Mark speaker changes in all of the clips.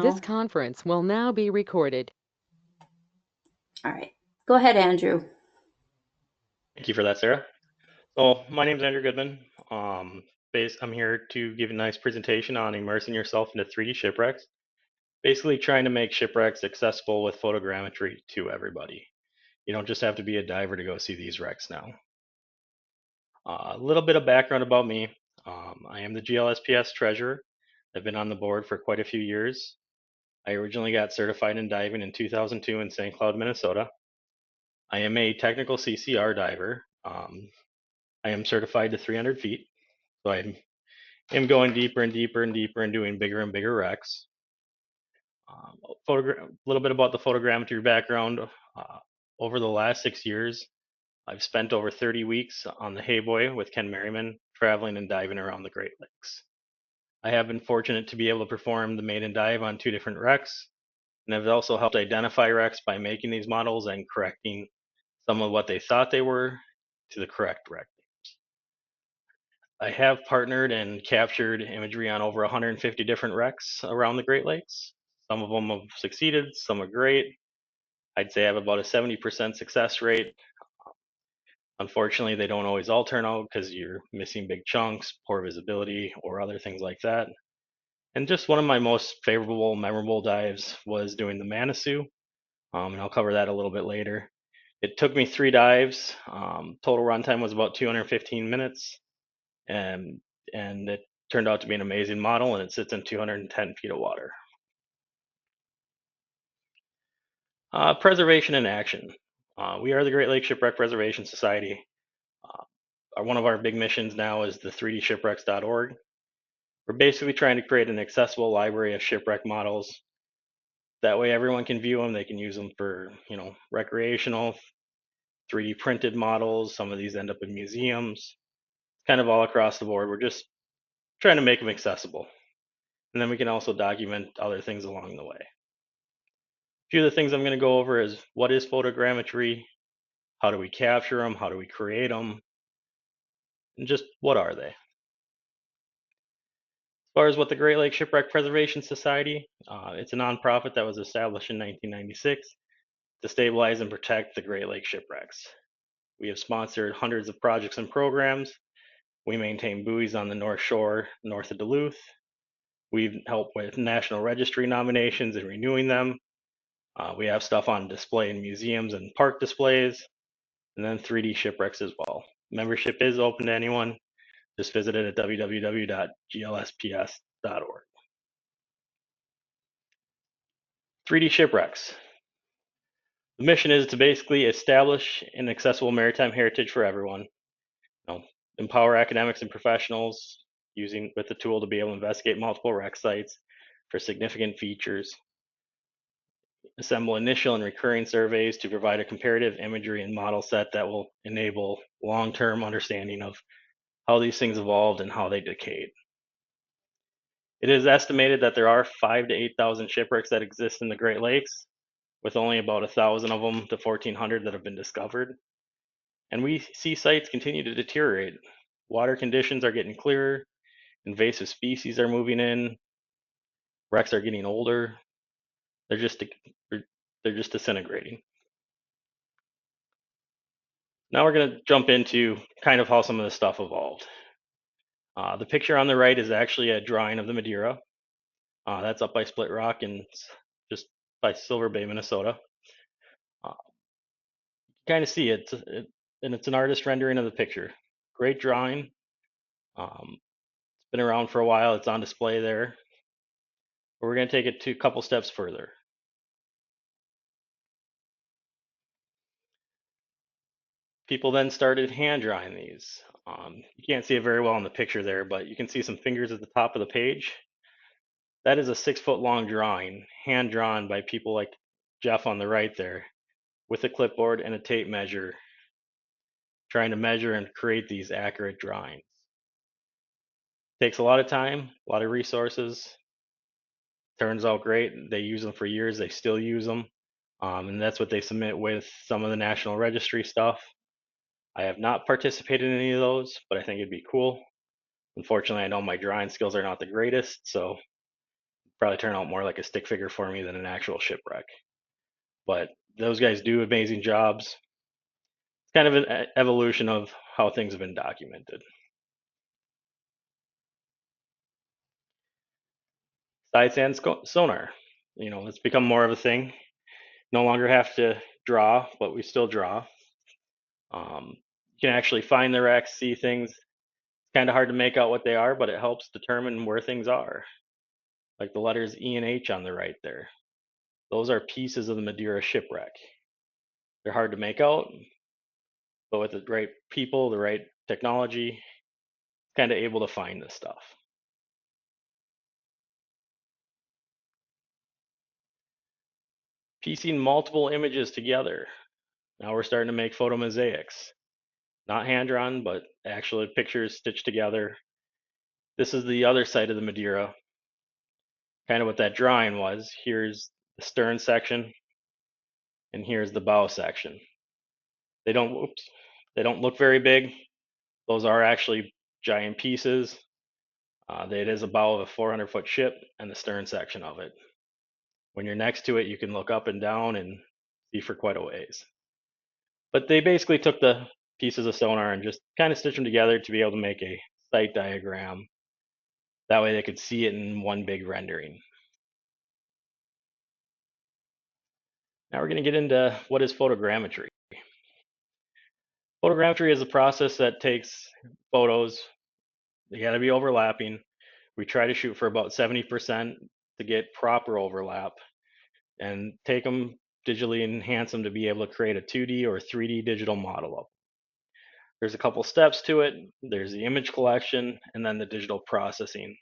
Speaker 1: This
Speaker 2: Now.
Speaker 1: conference will now be recorded.
Speaker 2: All right. Go ahead, Andrew.
Speaker 3: Thank you for that, Sarah. So my name is Andrew Goodman. I'm here to give a nice presentation on immersing yourself into 3D shipwrecks. Basically trying to make shipwrecks accessible with photogrammetry to everybody. You don't just have to be a diver to go see these wrecks now. A little bit of background about me. I am the GLSPS treasurer. I've been on the board for quite a few years. I originally got certified in diving in 2002 in St. Cloud, Minnesota. I am a technical CCR diver. I am certified to 300 feet. So I am going deeper and deeper and deeper and doing bigger and bigger wrecks. A little bit about the photogrammetry background. Over the last 6 years, I've spent over 30 weeks on the Hayboy with Ken Merriman, traveling and diving around the Great Lakes. I have been fortunate to be able to perform the maiden dive on 2 different wrecks, and I've also helped identify wrecks by making these models and correcting some of what they thought they were to the correct wreck. I have partnered and captured imagery on over 150 different wrecks around the Great Lakes. Some of them have succeeded, some are great. I'd say I have about a 70% success rate. Unfortunately, they don't always all turn out because you're missing big chunks, poor visibility, or other things like that. And just one of my most favorable, memorable dives was doing the Manitou, and I'll cover that a little bit later. It took me 3 dives. Total runtime was about 215 minutes. and and it turned out to be an amazing model, and it sits in 210 feet of water. Preservation in action. We are the Great Lakes Shipwreck Preservation Society. One of our big missions now is the 3dShipwrecks.org. We're basically trying to create an accessible library of shipwreck models. That way everyone can view them. They can use them for, recreational, 3D printed models. Some of these end up in museums, kind of all across the board. We're just trying to make them accessible. And then we can also document other things along the way. A few of the things I'm going to go over is what is photogrammetry, how do we capture them, how do we create them, and just what are they. As far as what the Great Lakes Shipwreck Preservation Society, it's a nonprofit that was established in 1996 to stabilize and protect the Great Lakes shipwrecks. We have sponsored hundreds of projects and programs. We maintain buoys on the North Shore north of Duluth. We've helped with National Registry nominations and renewing them. We have stuff on display in museums and park displays, and then 3D shipwrecks as well. Membership is open to anyone. Just visit it at www.glsps.org. 3D shipwrecks. The mission is to basically establish an accessible maritime heritage for everyone. Empower academics and professionals using with the tool to be able to investigate multiple wreck sites for significant features. Assemble initial and recurring surveys to provide a comparative imagery and model set that will enable long-term understanding of how these things evolved and how they decayed. It is estimated that there are 5,000 to 8,000 shipwrecks that exist in the Great Lakes, with only about 1,000 of them to 1,400 that have been discovered. And we see sites continue to deteriorate. Water conditions are getting clearer, invasive species are moving in, wrecks are getting older. They're just disintegrating. Now we're going to jump into kind of how some of this stuff evolved. The picture on the right is actually a drawing of the Madeira. That's up by Split Rock and just by Silver Bay, Minnesota. Kind of see it, and it's an artist rendering of the picture. Great drawing. It's been around for a while. It's on display there. But we're going to take it to a couple steps further. People then started hand drawing these. You can't see it very well in the picture there, but you can see some fingers at the top of the page. That is a 6-foot long drawing, hand drawn by people like Jeff on the right there, with a clipboard and a tape measure, trying to measure and create these accurate drawings. Takes a lot of time, a lot of resources. Turns out great. They use them for years. They still use them. And that's what they submit with some of the National Registry stuff. I have not participated in any of those, but I think it'd be cool. Unfortunately, I know my drawing skills are not the greatest, so probably turn out more like a stick figure for me than an actual shipwreck. But those guys do amazing jobs. It's kind of an evolution of how things have been documented. Side scan sonar, it's become more of a thing. No longer have to draw, but we still draw. You can actually find the wrecks, see things. It's kind of hard to make out what they are, but it helps determine where things are. Like the letters E and H on the right there. Those are pieces of the Madeira shipwreck. They're hard to make out, but with the right people, the right technology, kind of able to find this stuff. Piecing multiple images together. Now we're starting to make photo mosaics. Not hand drawn, but actually pictures stitched together. This is the other side of the Madeira. Kind of what that drawing was. Here's the stern section, and here's the bow section. They don't look very big. Those are actually giant pieces. It is a bow of a 400-foot ship and the stern section of it. When you're next to it, you can look up and down and see for quite a ways. But they basically took the pieces of sonar and just kind of stitched them together to be able to make a site diagram. That way they could see it in one big rendering. Now we're going to get into what is photogrammetry. Photogrammetry is a process that takes photos. They got to be overlapping. We try to shoot for about 70% to get proper overlap and take them digitally, enhance them to be able to create a 2D or 3D digital model of. There's a couple steps to it. There's the image collection and then the digital processing.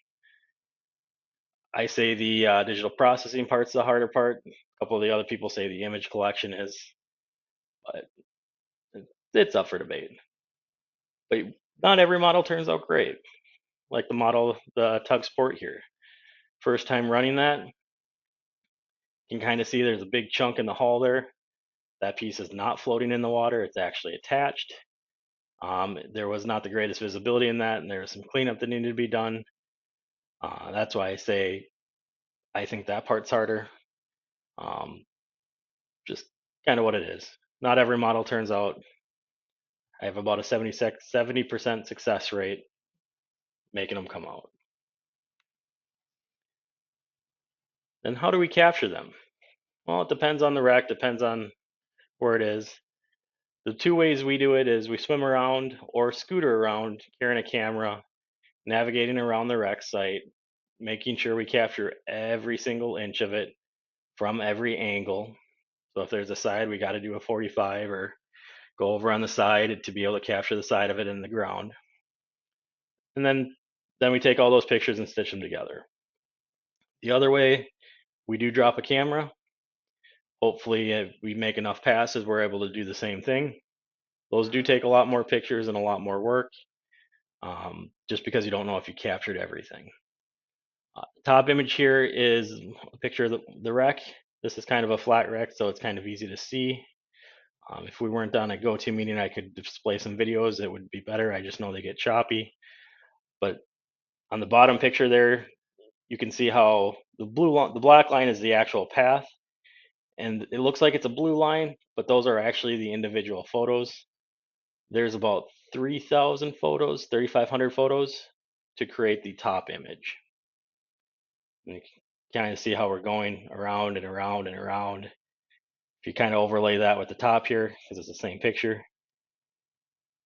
Speaker 3: I say the digital processing part's the harder part. A couple of the other people say the image collection is, but it's up for debate. But not every model turns out great. Like the model, the Tug Sport here. First time running that, you can kind of see there's a big chunk in the hull there. That piece is not floating in the water, it's actually attached. There was not the greatest visibility in that, and there was some cleanup that needed to be done. That's why I say I think that part's harder. Just kind of what it is. Not every model turns out. I have about a 70% success rate making them come out. Then how do we capture them? Well, it depends on the wreck, depends on where it is. The two ways we do it is we swim around or scooter around carrying a camera, navigating around the wreck site, making sure we capture every single inch of it from every angle. So if there's a side, we got to do a 45 or go over on the side to be able to capture the side of it in the ground. And then we take all those pictures and stitch them together. The other way, we do drop a camera. Hopefully, if we make enough passes, we're able to do the same thing. Those do take a lot more pictures and a lot more work, just because you don't know if you captured everything. The top image here is a picture of the wreck. This is kind of a flat wreck, so it's kind of easy to see. If we weren't on a GoToMeeting, I could display some videos. It would be better. I just know they get choppy. But on the bottom picture there, you can see how the black line is the actual path, and it looks like it's a blue line, but those are actually the individual photos. There's about 3,000 photos, 3,500 photos to create the top image. And you can kind of see how we're going around and around and around. If you kind of overlay that with the top here, because it's the same picture,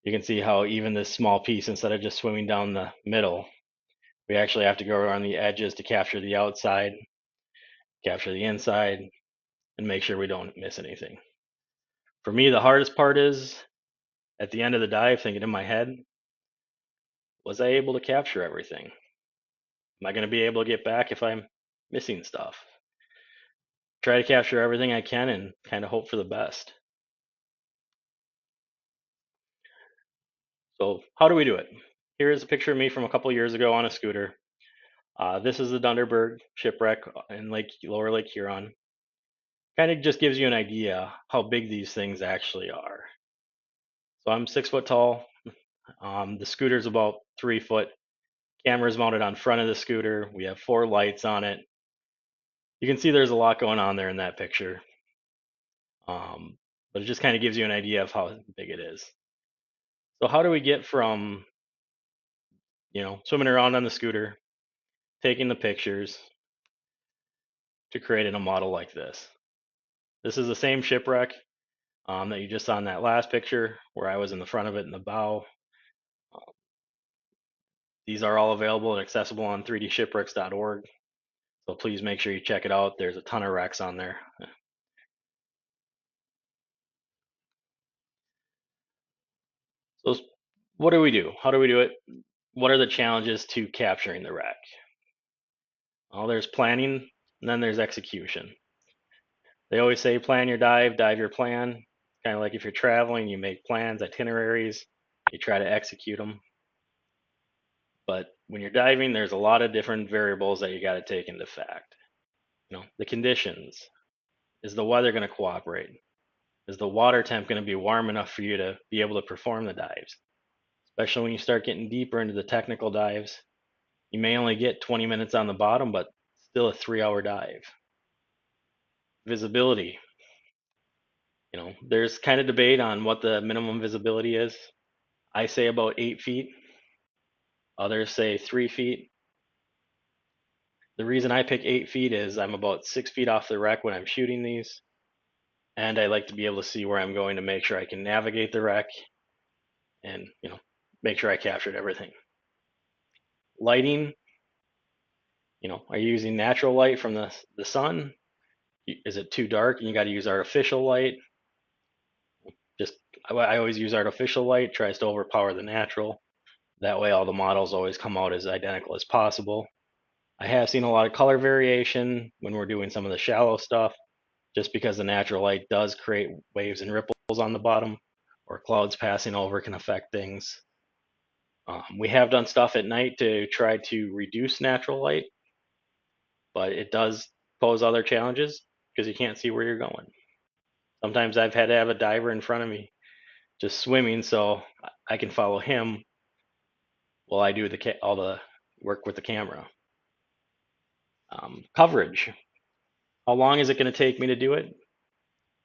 Speaker 3: you can see how even this small piece, instead of just swimming down the middle, we actually have to go around the edges to capture the outside, capture the inside, and make sure we don't miss anything. For me, the hardest part is at the end of the dive, thinking in my head, was I able to capture everything? Am I going to be able to get back if I'm missing stuff? Try to capture everything I can and kind of hope for the best. So how do we do it? Here is a picture of me from a couple years ago on a scooter. This is the Dunderberg shipwreck in Lower Lake Huron. Kind of just gives you an idea how big these things actually are. So I'm 6 foot tall. The scooter's about 3 foot. Camera's mounted on front of the scooter. We have 4 lights on it. You can see there's a lot going on there in that picture. But it just kind of gives you an idea of how big it is. So how do we get from, swimming around on the scooter, taking the pictures, to creating a model like this? This is the same shipwreck that you just saw in that last picture where I was in the front of it in the bow. These are all available and accessible on 3dshipwrecks.org. So please make sure you check it out. There's a ton of wrecks on there. So what do we do? How do we do it? What are the challenges to capturing the wreck? Well, there's planning and then there's execution. They always say plan your dive, dive your plan. Kind of like if you're traveling, you make plans, itineraries, you try to execute them. But when you're diving, there's a lot of different variables that you got to take into fact. The conditions. Is the weather going to cooperate? Is the water temp going to be warm enough for you to be able to perform the dives? Especially when you start getting deeper into the technical dives, you may only get 20 minutes on the bottom, but still a 3-hour dive. Visibility. There's kind of debate on what the minimum visibility is. I say about 8 feet. Others say 3 feet. The reason I pick 8 feet is I'm about 6 feet off the wreck when I'm shooting these. And I like to be able to see where I'm going to make sure I can navigate the wreck and, make sure I captured everything. Lighting, are you using natural light from the sun? Is it too dark and you got to use artificial light? I always use artificial light, tries to overpower the natural. That way all the models always come out as identical as possible. I have seen a lot of color variation when we're doing some of the shallow stuff, just because the natural light does create waves and ripples on the bottom, or clouds passing over can affect things. We have done stuff at night to try to reduce natural light, but it does pose other challenges because you can't see where you're going. Sometimes I've had to have a diver in front of me just swimming so I can follow him while I do all the work with the camera. Coverage. How long is it going to take me to do it?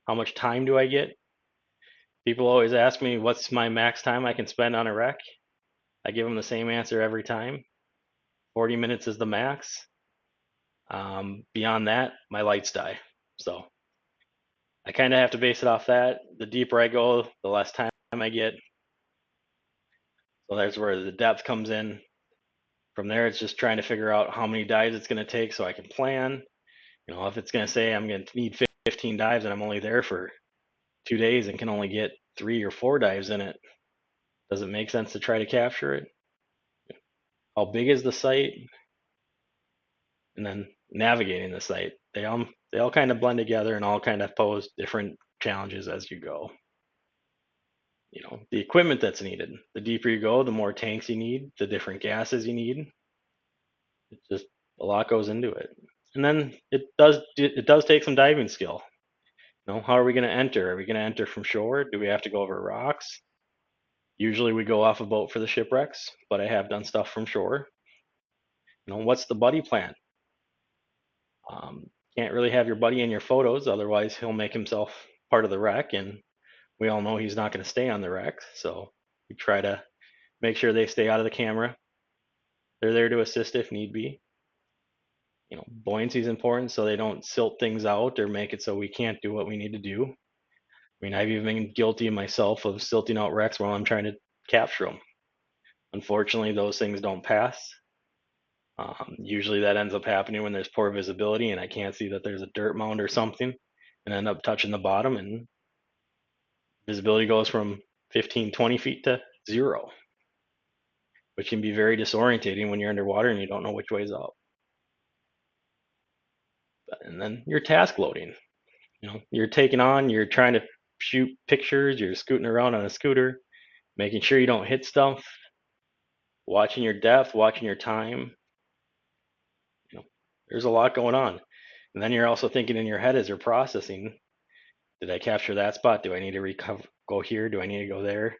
Speaker 3: How much time do I get? People always ask me what's my max time I can spend on a wreck. I give them the same answer every time. 40 minutes is the max. Beyond that, my lights die. So I kind of have to base it off that. The deeper I go, the less time I get. So that's where the depth comes in. From there, it's just trying to figure out how many dives it's going to take so I can plan. If it's going to say I'm going to need 15 dives and I'm only there for 2 days and can only get 3 or 4 dives in it, does it make sense to try to capture it? How big is the site? And then navigating the site. They all kind of blend together and all kind of pose different challenges as you go. The equipment that's needed. The deeper you go, the more tanks you need, the different gases you need. It's just a lot goes into it. And then it does take some diving skill. How are we going to enter? Are we going to enter from shore? Do we have to go over rocks? Usually we go off a boat for the shipwrecks, but I have done stuff from shore. What's the buddy plan? Can't really have your buddy in your photos, otherwise he'll make himself part of the wreck, and we all know he's not going to stay on the wreck. So we try to make sure they stay out of the camera. They're there to assist if need be. Buoyancy is important so they don't silt things out or make it so we can't do what we need to do. I've even been guilty myself of silting out wrecks while I'm trying to capture them. Unfortunately, those things don't pass. Usually that ends up happening when there's poor visibility and I can't see that there's a dirt mound or something and end up touching the bottom, and visibility goes from 15, 20 feet to 0, which can be very disorientating when you're underwater and you don't know which way's up. And then your task loading. You're you're trying to shoot pictures, you're scooting around on a scooter, making sure you don't hit stuff, watching your depth, watching your time. There's a lot going on. And then you're also thinking in your head as you're processing, did I capture that spot? Do I need to go here? Do I need to go there?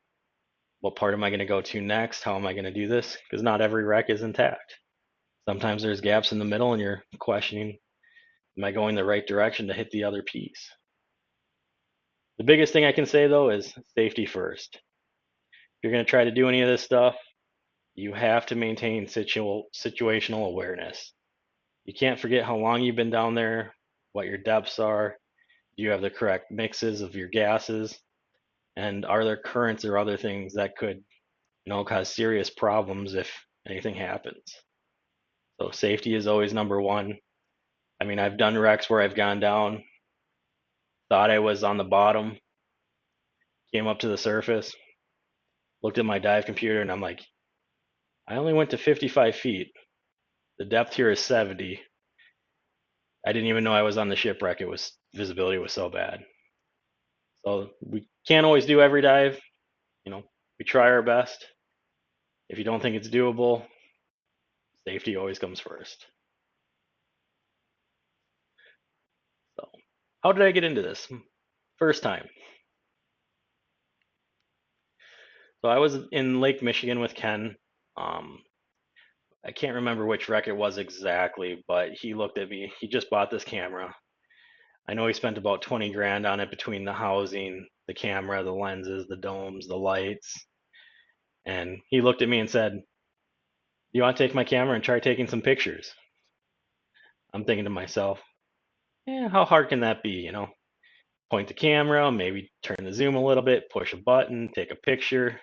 Speaker 3: What part am I going to go to next? How am I going to do this? Because not every wreck is intact. Sometimes there's gaps in the middle and you're questioning, Am I going the right direction to hit the other piece? The biggest thing I can say though is safety first. If you're going to try to do any of this stuff, you have to maintain situational awareness. You can't forget how long you've been down there, what your depths are, do you have the correct mixes of your gases, and are there currents or other things that could, cause serious problems if anything happens. So safety is always number one. I mean, I've done wrecks where I've gone down, thought I was on the bottom, came up to the surface, looked at my dive computer, and I'm like, I only went to 55 feet. The depth here is 70. I didn't even know I was on the shipwreck. Visibility was so bad. So we can't always do every dive. We try our best. If you don't think it's doable, safety always comes first. So how did I get into this? First time. So I was in Lake Michigan with Ken. I can't remember which wreck it was exactly, but he looked at me. He just bought this camera. I know he spent about 20 grand on it between the housing, the camera, the lenses, the domes, the lights. And he looked at me and said, "You want to take my camera and try taking some pictures?" I'm thinking to myself, yeah, how hard can that be? Point the camera, maybe turn the zoom a little bit, push a button, take a picture.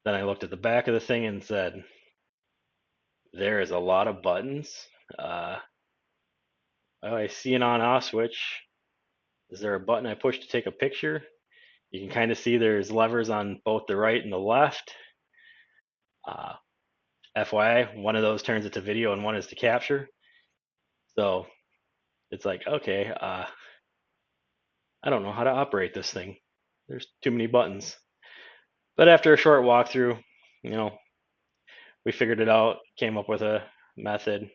Speaker 3: Then I looked at the back of the thing and said, there is a lot of buttons. Oh, I see an on-off switch. Is there a button I push to take a picture? You can kind of see there's levers on both the right and the left. FYI, one of those turns it to video and one is to capture. So it's like, okay, I don't know how to operate this thing. There's too many buttons. But after a short walkthrough, we figured it out, came up with a method.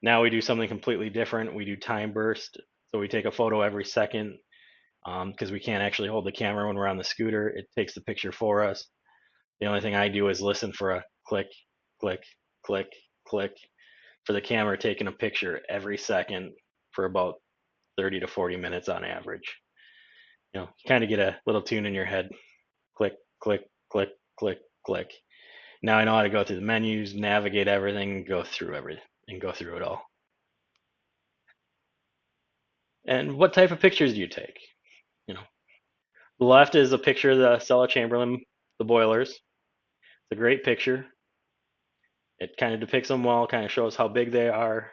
Speaker 3: Now we do something completely different. We do time burst. So we take a photo every second because we can't actually hold the camera when we're on the scooter. It takes the picture for us. The only thing I do is listen for a click, click, click, click for the camera taking a picture every second for about 30 to 40 minutes on average. You kind of get a little tune in your head. Click, click, click, click, click. Now I know how to go through the menus, navigate everything, go through it all. And what type of pictures do you take? The left is a picture of the Stella Chamberlain, the boilers. It's a great picture. It kind of depicts them well, kind of shows how big they are.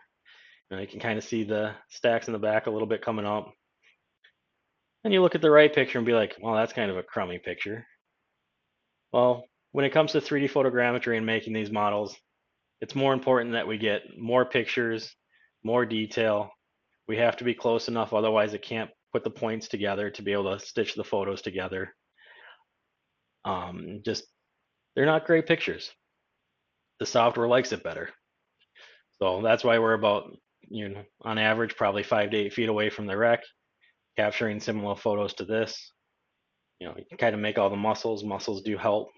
Speaker 3: You can kind of see the stacks in the back a little bit coming up. And you look at the right picture and be like, well, that's kind of a crummy picture. Well, when it comes to 3D photogrammetry and making these models, it's more important that we get more pictures, more detail. We have to be close enough, otherwise it can't put the points together to be able to stitch the photos together. They're not great pictures. The software likes it better. So that's why we're about, on average, probably 5 to 8 feet away from the wreck, capturing similar photos to this. You can kind of make all the muscles. Muscles do help.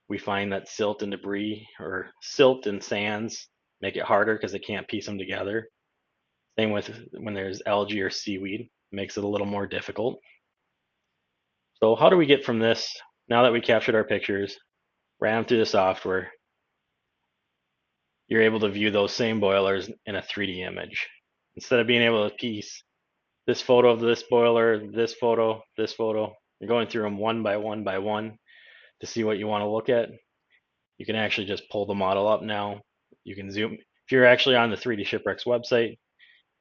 Speaker 3: We find that silt and debris, or silt and sands, make it harder because they can't piece them together. Same with when there's algae or seaweed, it makes it a little more difficult. So how do we get from this, now that we captured our pictures, ran them through the software, you're able to view those same boilers in a 3D image. Instead of being able to piece this photo of this boiler, this photo, you're going through them one by one by one to see what you want to look at. You can actually just pull the model up now. You can zoom. If you're actually on the 3dShipwrecks website,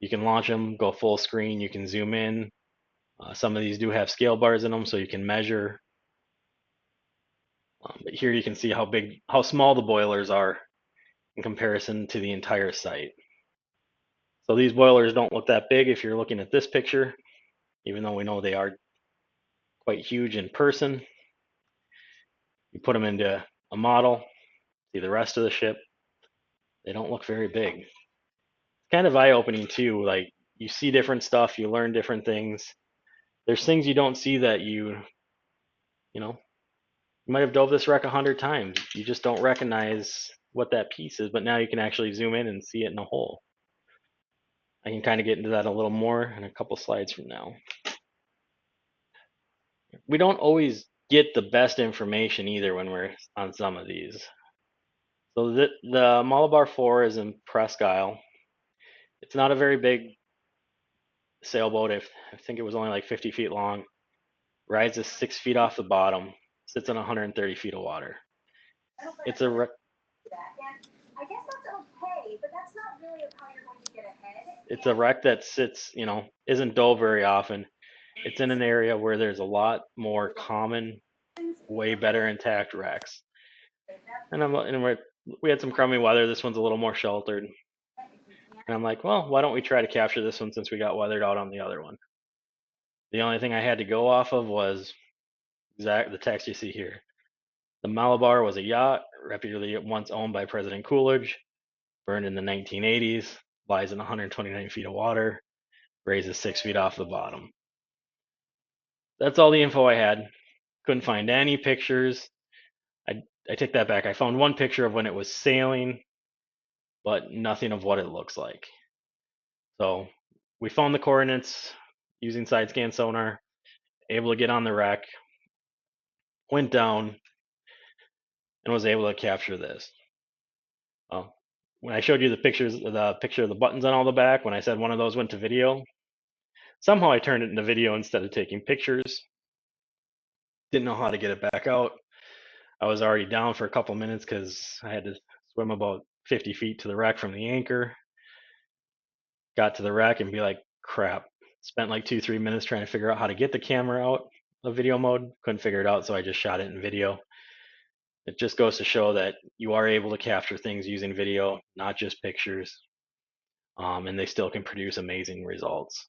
Speaker 3: you can launch them, go full screen. You can zoom in. Some of these do have scale bars in them, so you can measure. But here you can see how small the boilers are in comparison to the entire site. So these boilers don't look that big if you're looking at this picture, even though we know they are quite huge in person. You put them into a model, see the rest of the ship, they don't look very big. It's kind of eye-opening too, like you see different stuff, you learn different things. There's things you don't see that you might have dove this wreck 100 times. You just don't recognize what that piece is, but now you can actually zoom in and see it in a whole. I can kind of get into that a little more in a couple slides from now. We don't always get the best information either when we're on some of these. So the Malabar 4 is in Presque Isle. It's not a very big sailboat. I think it was only like 50 feet long. Rises 6 feet off the bottom. Sits in 130 feet of water. It's a it's a wreck that sits, isn't dove very often. It's in an area where there's a lot more common, way better intact wrecks. And we had some crummy weather. This one's a little more sheltered. And I'm like, well, why don't we try to capture this one since we got weathered out on the other one? The only thing I had to go off of was the text you see here. The Malabar was a yacht, reputably once owned by President Coolidge, burned in the 1980s, lies in 129 feet of water, raises 6 feet off the bottom. That's all the info I had. Couldn't find any pictures. I take that back. I found one picture of when it was sailing, but nothing of what it looks like. So we found the coordinates using side scan sonar, able to get on the wreck, went down, and was able to capture this. When I showed you the picture of the buttons on all the back, when I said one of those went to video, somehow I turned it into video instead of taking pictures. Didn't know how to get it back out. I was already down for a couple minutes because I had to swim about 50 feet to the wreck from the anchor. Got to the wreck and be like, crap. Spent like 2-3 minutes trying to figure out how to get the camera out of video mode. Couldn't figure it out, so I just shot it in video. It just goes to show that you are able to capture things using video, not just pictures, and they still can produce amazing results.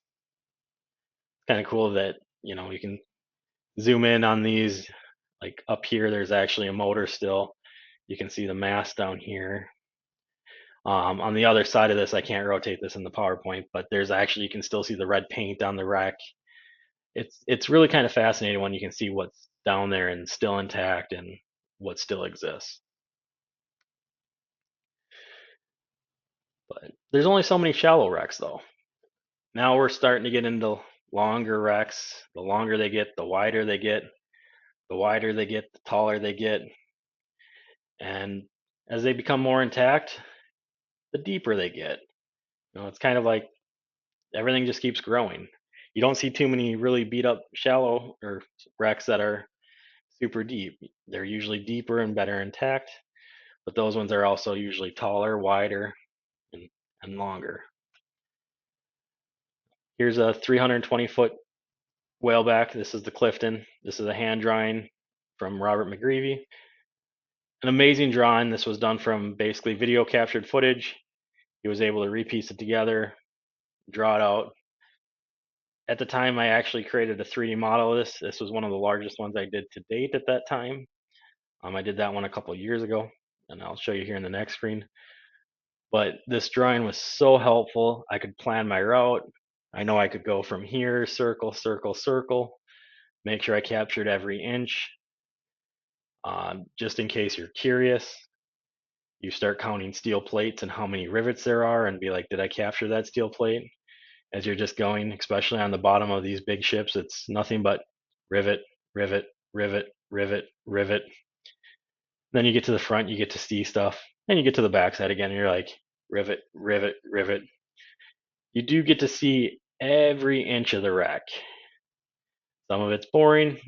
Speaker 3: It's kind of cool that you can zoom in on these. Like up here, there's actually a motor still. You can see the mast down here. On the other side of this, I can't rotate this in the PowerPoint, but there's actually, you can still see the red paint on the wreck. It's really kind of fascinating when you can see what's down there and still intact and what still exists. But there's only so many shallow wrecks though. Now we're starting to get into longer wrecks. The longer they get, the wider they get. The wider they get, the taller they get. And as they become more intact, the deeper they get. It's kind of like everything just keeps growing. You don't see too many really beat up shallow or wrecks that are super deep. They're usually deeper and better intact, but those ones are also usually taller, wider, and longer. Here's a 320-foot whaleback. This is the Clifton. This is a hand drawing from Robert McGreevy. An amazing drawing. This was done from basically video captured footage. He was able to repiece it together, draw it out. At the time, I actually created a 3D model of this. This was one of the largest ones I did to date at that time. I did that one a couple of years ago, and I'll show you here in the next screen. But this drawing was so helpful. I could plan my route. I know I could go from here, circle, circle, circle, make sure I captured every inch. Just in case you're curious, you start counting steel plates and how many rivets there are and be like, did I capture that steel plate? As you're just going, especially on the bottom of these big ships, it's nothing but rivet, rivet, rivet, rivet, rivet. Then you get to the front, you get to see stuff, and you get to the backside again, and you're like, rivet, rivet, rivet. You do get to see every inch of the wreck. Some of it's boring,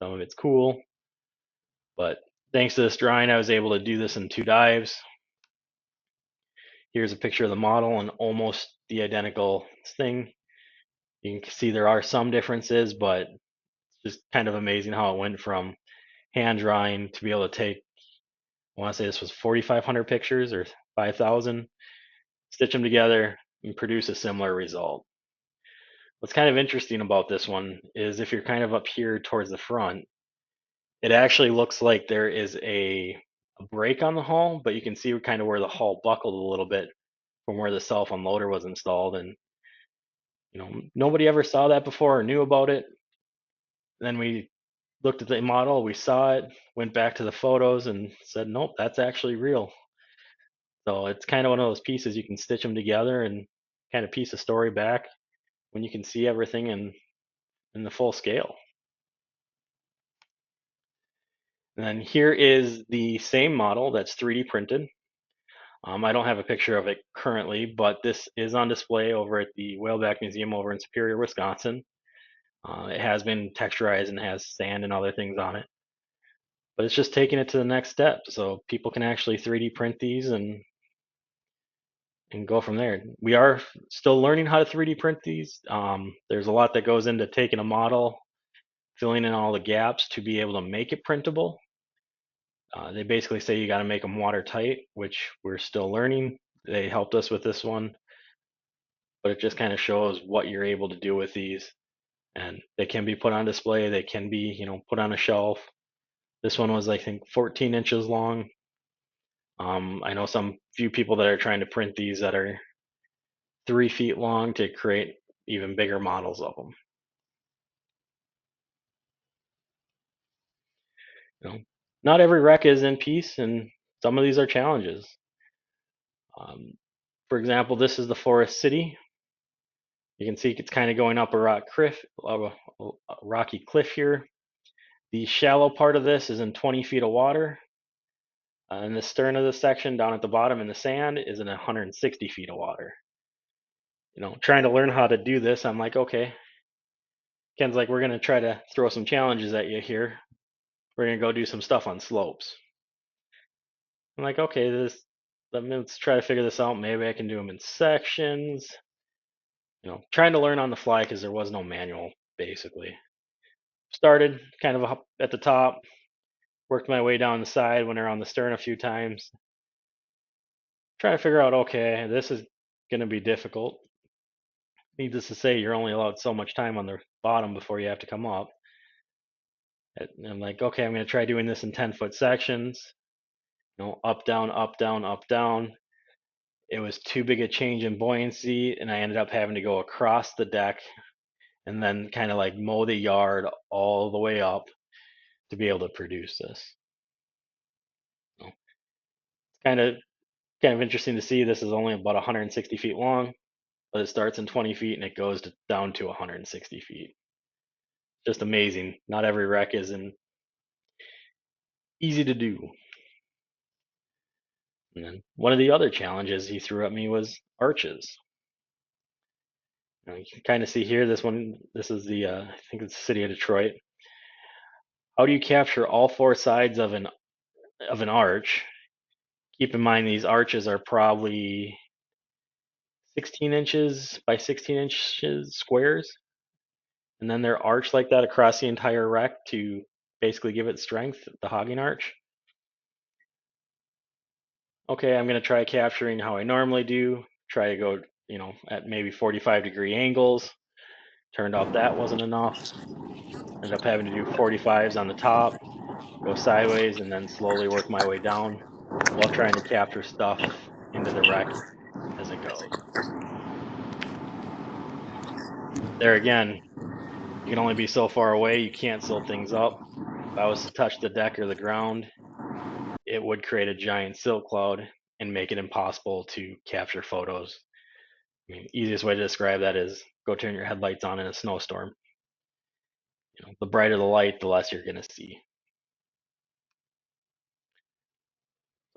Speaker 3: some of it's cool, but thanks to this drawing, I was able to do this in 2 dives. Here's a picture of the model and almost the identical thing. You can see there are some differences, but it's just kind of amazing how it went from hand drawing to be able to take, I want to say this was 4,500 pictures or 5,000, stitch them together and produce a similar result. What's kind of interesting about this one is if you're kind of up here towards the front, it actually looks like there is a break on the hull, but you can see kind of where the hull buckled a little bit from where the self unloader was installed. And nobody ever saw that before or knew about it. Then we looked at the model, we saw it, went back to the photos and said, nope, that's actually real. So it's kind of one of those pieces you can stitch them together and kind of piece a story back when you can see everything in the full scale. And then here is the same model that's 3D printed. I don't have a picture of it currently, but this is on display over at the Whaleback Museum over in Superior, Wisconsin. It has been texturized and has sand and other things on it. But it's just taking it to the next step, so people can actually 3D print these and go from there. We are still learning how to 3D print these. There's a lot that goes into taking a model, filling in all the gaps to be able to make it printable. They basically say you got to make them watertight, which we're still learning. They helped us with this one, but it just kind of shows what you're able to do with these. And they can be put on display. They can be, put on a shelf. This one was, I think, 14 inches long. I know some few people that are trying to print these that are 3 feet long to create even bigger models of them. Not every wreck is in peace, and some of these are challenges. For example, this is the Forest City. You can see it's kind of going up a rocky cliff here. The shallow part of this is in 20 feet of water. And the stern of the section down at the bottom in the sand is in 160 feet of water. Trying to learn how to do this, I'm like, okay. Ken's like, we're going to try to throw some challenges at you here. We're going to go do some stuff on slopes. I'm like, okay, let's try to figure this out. Maybe I can do them in sections. Trying to learn on the fly because there was no manual, basically. Started kind of up at the top, worked my way down the side, went around the stern a few times. Trying to figure out, okay, this is going to be difficult. Needless to say, you're only allowed so much time on the bottom before you have to come up. And I'm like, okay, I'm going to try doing this in 10-foot sections. Up, down, up, down, up, down. It was too big a change in buoyancy, and I ended up having to go across the deck and then kind of like mow the yard all the way up to be able to produce this. It's kind of interesting to see. This is only about 160 feet long, but it starts in 20 feet and it goes down to 160 feet. Just amazing. Not every wreck is easy to do. And then one of the other challenges he threw at me was arches. You can kind of see here, this is the, I think it's the city of Detroit. How do you capture all 4 sides of an arch? Keep in mind these arches are probably 16 inches by 16 inches squares. And then they're arched like that across the entire wreck to basically give it strength, the hogging arch. Okay, I'm going to try capturing how I normally do. Try to go, at maybe 45-degree angles. Turned out that wasn't enough. Ended up having to do 45s on the top, go sideways, and then slowly work my way down while trying to capture stuff into the wreck as it goes. There again, you can only be so far away. You can't silt things up. If I was to touch the deck or the ground, it would create a giant silt cloud and make it impossible to capture photos. Easiest way to describe that is go turn your headlights on in a snowstorm. The brighter the light, the less you're going to see.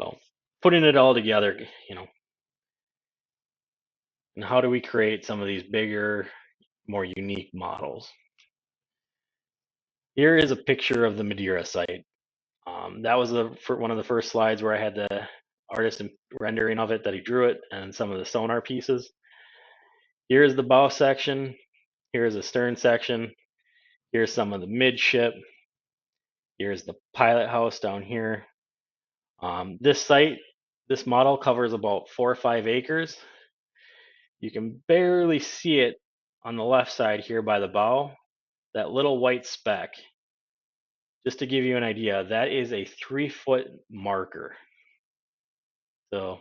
Speaker 3: So putting it all together, and how do we create some of these bigger, more unique models? Here is a picture of the Madeira site. That was one of the first slides where I had the artist rendering of it that he drew it and some of the sonar pieces. Here's the bow section. Here's the stern section. Here's some of the midship. Here's the pilot house down here. This site, this model covers about 4 or 5 acres. You can barely see it on the left side here by the bow, that little white speck. Just to give you an idea, that is a 3-foot marker. So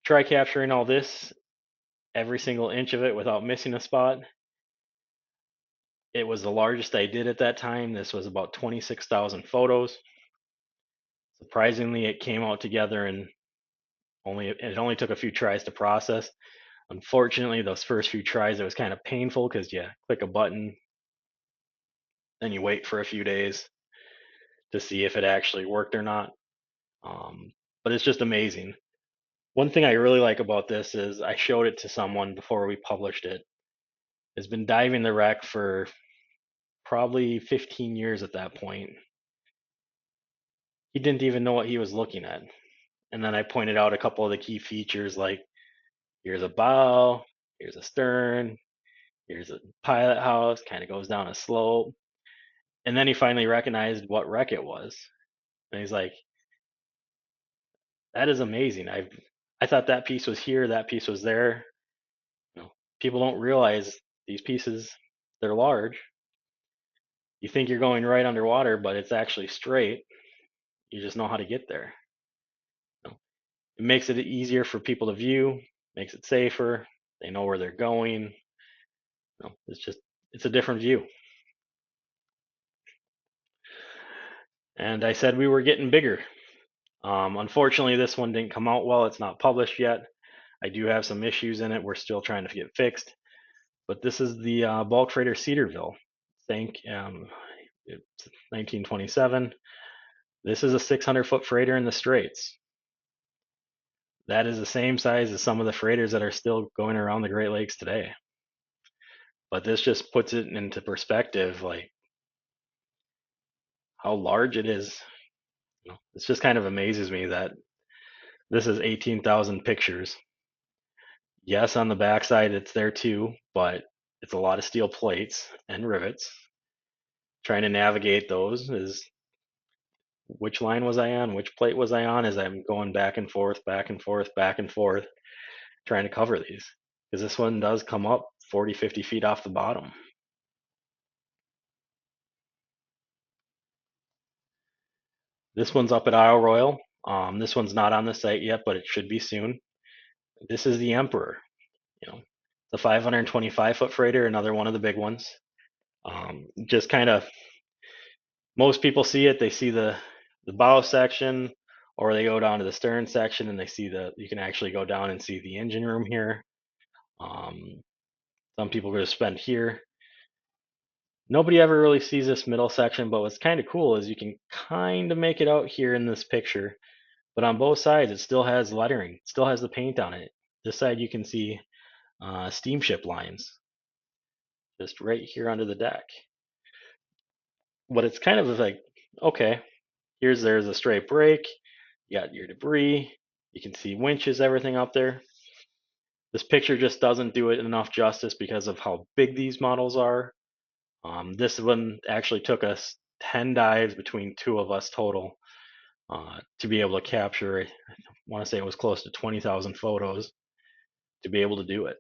Speaker 3: try capturing all this, every single inch of it without missing a spot. It was the largest I did at that time. This was about 26,000 photos. Surprisingly, it came out together and it only took a few tries to process. Unfortunately, those first few tries, it was kind of painful because you click a button, then you wait for a few days to see if it actually worked or not. But it's just amazing. One thing I really like about this is I showed it to someone before we published it. Has been diving the wreck for probably 15 years at that point. He didn't even know what he was looking at. And then I pointed out a couple of the key features like here's a bow, here's a stern, here's a pilot house, kind of goes down a slope. And then he finally recognized what wreck it was. And he's like, that is amazing. I thought that piece was here, that piece was there. You know, people don't realize these pieces, they're large. You think you're going right underwater, but it's actually straight. You just know how to get there. You know, it makes it easier for people to view, makes it safer. They know where they're going. You know, it's a different view. And I said we were getting bigger. Unfortunately, this one didn't come out well. It's not published yet. I do have some issues in it. We're still trying to get fixed. But this is the bulk freighter Cedarville. Think it's 1927. This is a 600-foot freighter in the Straits. That is the same size as some of the freighters that are still going around the Great Lakes today. But this just puts it into perspective, like how large it is. You know, it just kind of amazes me that this is 18,000 pictures. Yes, on the backside it's there too, but it's a lot of steel plates and rivets. Trying to navigate those is which line was I on, which plate was I on as I'm going back and forth, back and forth, back and forth, trying to cover these. Because this one does come up 40, 50 feet off the bottom. This one's up at Isle Royal. This one's not on the site yet, but it should be soon. This is the Emperor. You know, the 525-foot freighter, another one of the big ones. Just kind of, most people see it. They see the bow section, or they go down to the stern section and they see you can actually go down and see the engine room here. Some people go to spend here. Nobody ever really sees this middle section, but what's kind of cool is you can kind of make it out here in this picture. But on both sides, it still has lettering, it still has the paint on it. This side you can see steamship lines just right here under the deck. But it's kind of like, okay, there's a straight break. You got your debris. You can see winches, everything up there. This picture just doesn't do it enough justice because of how big these models are. This one actually took us 10 dives between two of us total to be able to capture, I want to say it was close to 20,000 photos to be able to do it.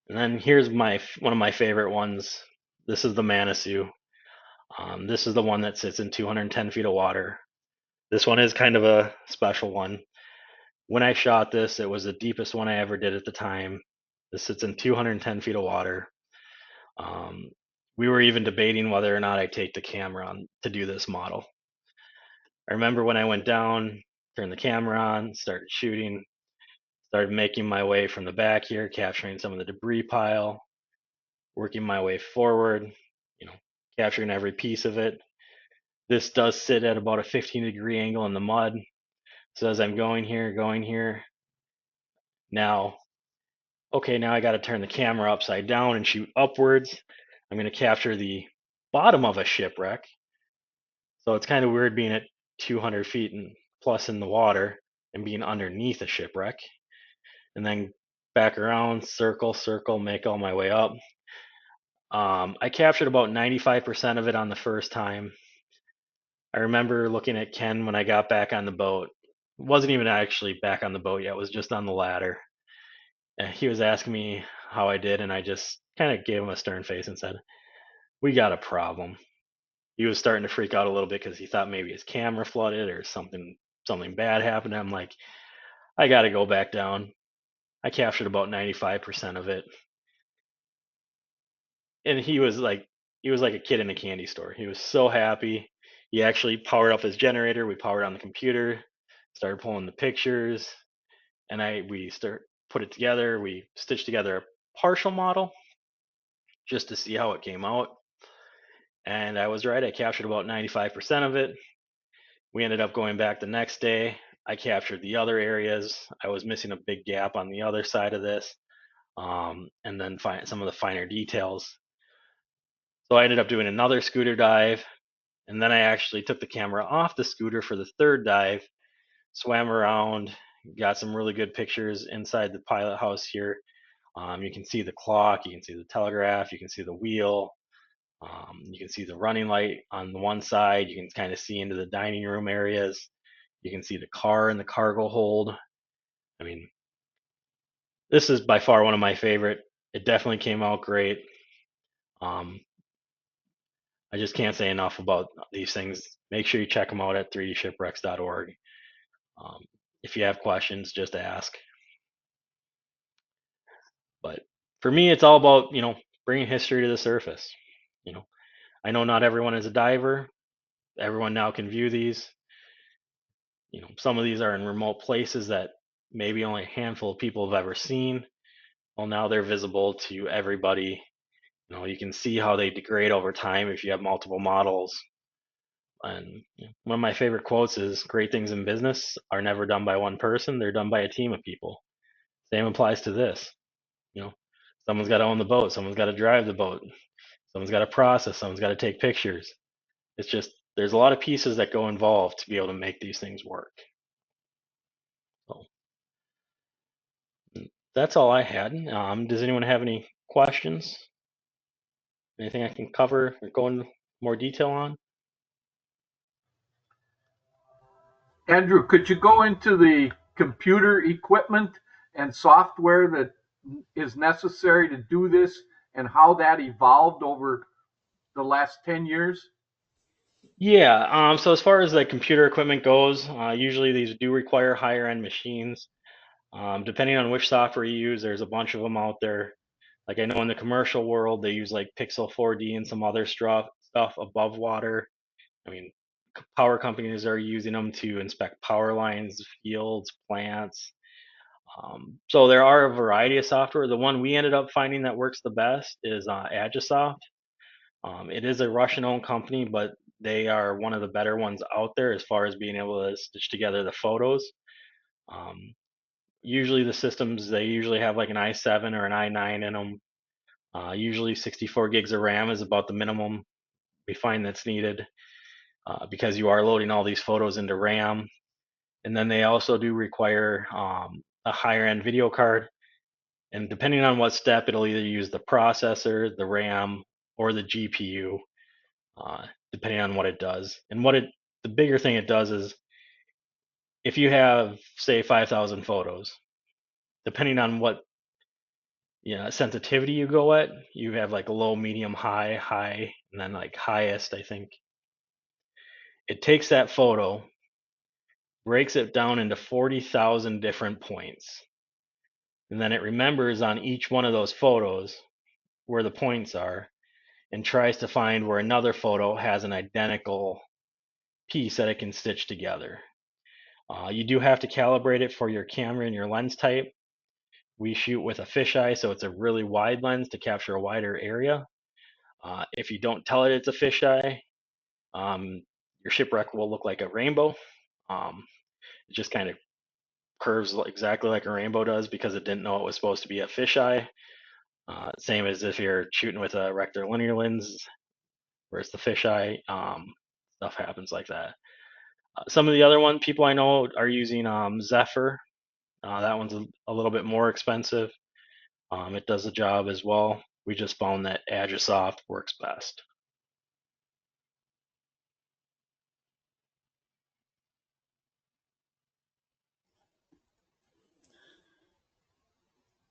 Speaker 3: And then here's one of my favorite ones. This is the Manitou. This is the one that sits in 210 feet of water. This one is kind of a special one. When I shot this, it was the deepest one I ever did at the time. This sits in 210 feet of water. We were even debating whether or not I take the camera on to do this model. I remember when I went down, turned the camera on, started shooting, started making my way from the back here, capturing some of the debris pile, working my way forward, you know, capturing every piece of it. This does sit at about a 15-degree angle in the mud. So as I'm going here, now, okay, now I got to turn the camera upside down and shoot upwards. I'm going to capture the bottom of a shipwreck. So it's kind of weird being at 200 feet and plus in the water and being underneath a shipwreck. And then back around, circle, make all my way up. I captured about 95% of it on the first time. I remember looking at Ken when I got back on the boat. It wasn't even actually back on the boat yet, it was just on the ladder. And he was asking me how I did, and I just kind of gave him a stern face and said, "We got a problem." He was starting to freak out a little bit because he thought maybe his camera flooded or something bad happened. I'm like, I got to go back down. I captured about 95% of it. And he was like a kid in a candy store. He was so happy. He actually powered up his generator. We powered on the computer started pulling the pictures, and we put it together. We stitched together a partial model just to see how it came out. And I was right. I captured about 95% of it. We ended up going back the next day. I captured the other areas. I was missing a big gap on the other side of this, and then find some of the finer details. So I ended up doing another scooter dive, and then I actually took the camera off the scooter for the third dive, swam around, got some really good pictures inside the pilot house here. You can see the clock, you can see the telegraph, you can see the wheel, you can see the running light on the one side. You can kind of see into the dining room areas. You can see the car in the cargo hold. I mean, this is by far one of my favorite. It definitely came out great. Um, I just can't say enough about these things. Make sure you check them out at 3dshipwrecks.org. Um, if you have questions, just ask. But for me, it's all about, bringing history to the surface. You know, I know not everyone is a diver. Everyone now can view these. Some of these are in remote places that maybe only a handful of people have ever seen. Well, now they're visible to everybody. You can see how they degrade over time if you have multiple models. And one of my favorite quotes is, "Great things in business are never done by one person, they're done by a team of people." Same applies to this. You know, someone's got to own the boat, someone's got to drive the boat, someone's got to process, someone's got to take pictures. It's just, there's a lot of pieces that go involved to be able to make these things work. So that's all I had. Does anyone have any questions? Anything I can cover or go into more detail on?
Speaker 4: Andrew, could you go into the computer equipment and software that is necessary to do this and how that evolved over the last 10 years?
Speaker 3: Yeah, so as far as the computer equipment goes, usually these do require higher end machines. Depending on which software you use, there's a bunch of them out there. Like I know in the commercial world, they use like Pixel 4D and some other stuff above water. I mean, power companies are using them to inspect power lines, fields, plants. So there are a variety of software. The one we ended up finding that works the best is Agisoft. It is a Russian-owned company, but they are one of the better ones out there as far as being able to stitch together the photos. Um, Usually the systems, they usually have like an i7 or an i9 in them. Usually 64 gigs of RAM is about the minimum we find that's needed, because you are loading all these photos into RAM. And then they also do require a higher end video card. And depending on what step, it'll either use the processor, the RAM, or the GPU, depending on what it does. And the bigger thing it does is, if you have, say, 5,000 photos, depending on what sensitivity you go at, you have like low, medium, high, and then like highest, I think. It takes that photo, breaks it down into 40,000 different points, and then it remembers on each one of those photos where the points are, and tries to find where another photo has an identical piece that it can stitch together. You do have to calibrate it for your camera and your lens type. We shoot with a fisheye, so it's a really wide lens to capture a wider area. If you don't tell it it's a fisheye, your shipwreck will look like a rainbow. It just kind of curves exactly like a rainbow does because it didn't know it was supposed to be a fisheye. Same as if you're shooting with a rectilinear lens, where it's the fisheye. Stuff happens like that. Some of the other people I know are using Zephyr. That one's a little bit more expensive. It does the job as well. We just found that Agisoft works best.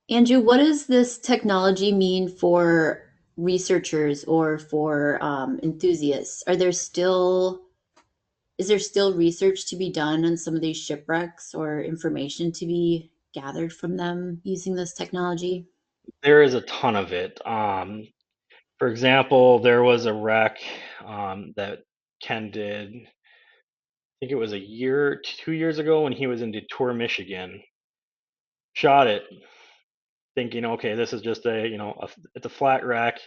Speaker 2: Andrew, what does this technology mean for researchers or for enthusiasts? Is there still research to be done on some of these shipwrecks or information to be gathered from them using this technology?
Speaker 3: There is a ton of it. For example, there was a wreck that Ken did think it was 2 years ago when he was in Detroit, Michigan. Shot it, thinking, okay, this is just it's a flat wreck.